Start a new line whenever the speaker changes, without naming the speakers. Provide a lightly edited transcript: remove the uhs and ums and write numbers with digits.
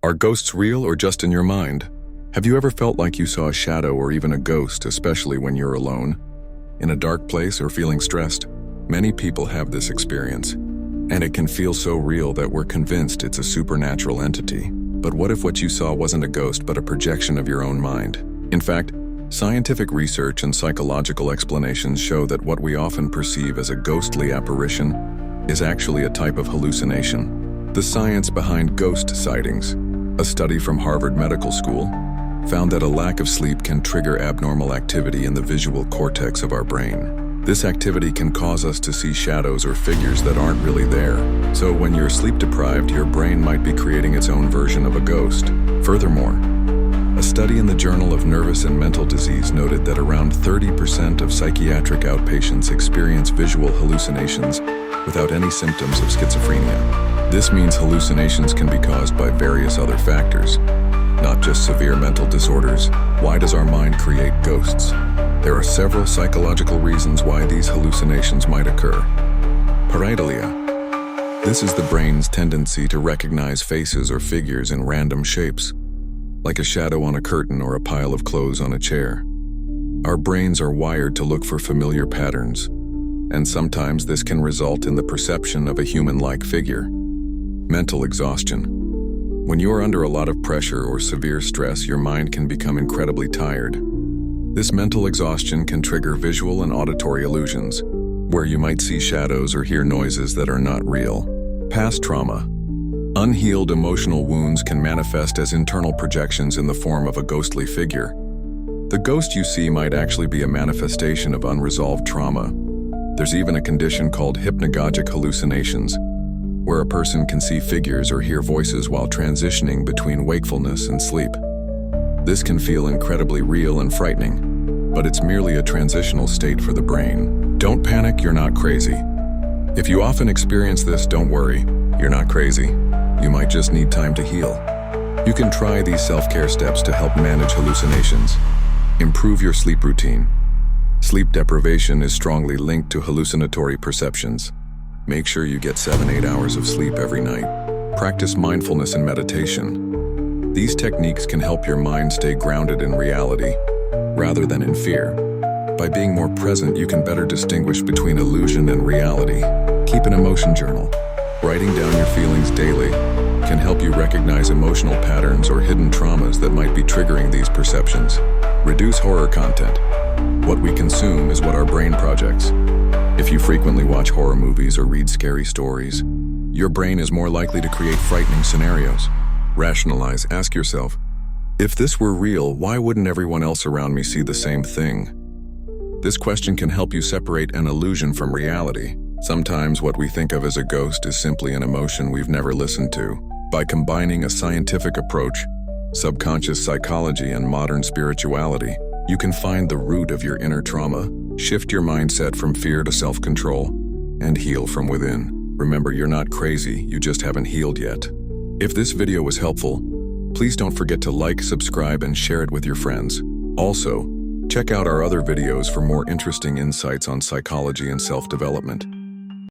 Are ghosts real or just in your mind? Have you ever felt like you saw a shadow or even a ghost, especially when you're alone, in a dark place or feeling stressed? Many people have this experience, and it can feel so real that we're convinced it's a supernatural entity. But what if what you saw wasn't a ghost but a projection of your own mind? In fact, scientific research and psychological explanations show that what we often perceive as a ghostly apparition is actually a type of hallucination. The science behind ghost sightings. A study from Harvard Medical School found that a lack of sleep can trigger abnormal activity in the visual cortex of our brain. This activity can cause us to see shadows or figures that aren't really there. So when you're sleep deprived, your brain might be creating its own version of a ghost. Furthermore, a study in the Journal of Nervous and Mental Disease noted that around 30% of psychiatric outpatients experience visual hallucinations without any symptoms of schizophrenia. This means hallucinations can be caused by various other factors, not just severe mental disorders. Why does our mind create ghosts? There are several psychological reasons why these hallucinations might occur. Pareidolia. This is the brain's tendency to recognize faces or figures in random shapes, like a shadow on a curtain or a pile of clothes on a chair. Our brains are wired to look for familiar patterns, and sometimes this can result in the perception of a human-like figure. Mental exhaustion. When you are under a lot of pressure or severe stress, your mind can become incredibly tired. This mental exhaustion can trigger visual and auditory illusions, where you might see shadows or hear noises that are not real. Past trauma. Unhealed emotional wounds can manifest as internal projections in the form of a ghostly figure. The ghost you see might actually be a manifestation of unresolved trauma. There's even a condition called hypnagogic hallucinations, where a person can see figures or hear voices while transitioning between wakefulness and sleep. This can feel incredibly real and frightening, but it's merely a transitional state for the brain. Don't panic, you're not crazy. If you often experience this, don't worry, you're not crazy. You might just need time to heal. You can try these self-care steps to help manage hallucinations. Improve your sleep routine. Sleep deprivation is strongly linked to hallucinatory perceptions. Make sure you get 7-8 hours of sleep every night. Practice mindfulness and meditation. These techniques can help your mind stay grounded in reality, rather than in fear. By being more present, you can better distinguish between illusion and reality. Keep an emotion journal. Writing down your feelings daily can help you recognize emotional patterns or hidden traumas that might be triggering these perceptions. Reduce horror content. What we consume is what our brain projects. If you frequently watch horror movies or read scary stories, your brain is more likely to create frightening scenarios. Rationalize. Ask yourself, if this were real, why wouldn't everyone else around me see the same thing? This question can help you separate an illusion from reality. Sometimes what we think of as a ghost is simply an emotion we've never listened to. By combining a scientific approach, subconscious psychology, and modern spirituality, you can find the root of your inner trauma, shift your mindset from fear to self-control, and heal from within. Remember, you're not crazy, you just haven't healed yet. If this video was helpful, please don't forget to like, subscribe, and share it with your friends. Also, check out our other videos for more interesting insights on psychology and self-development.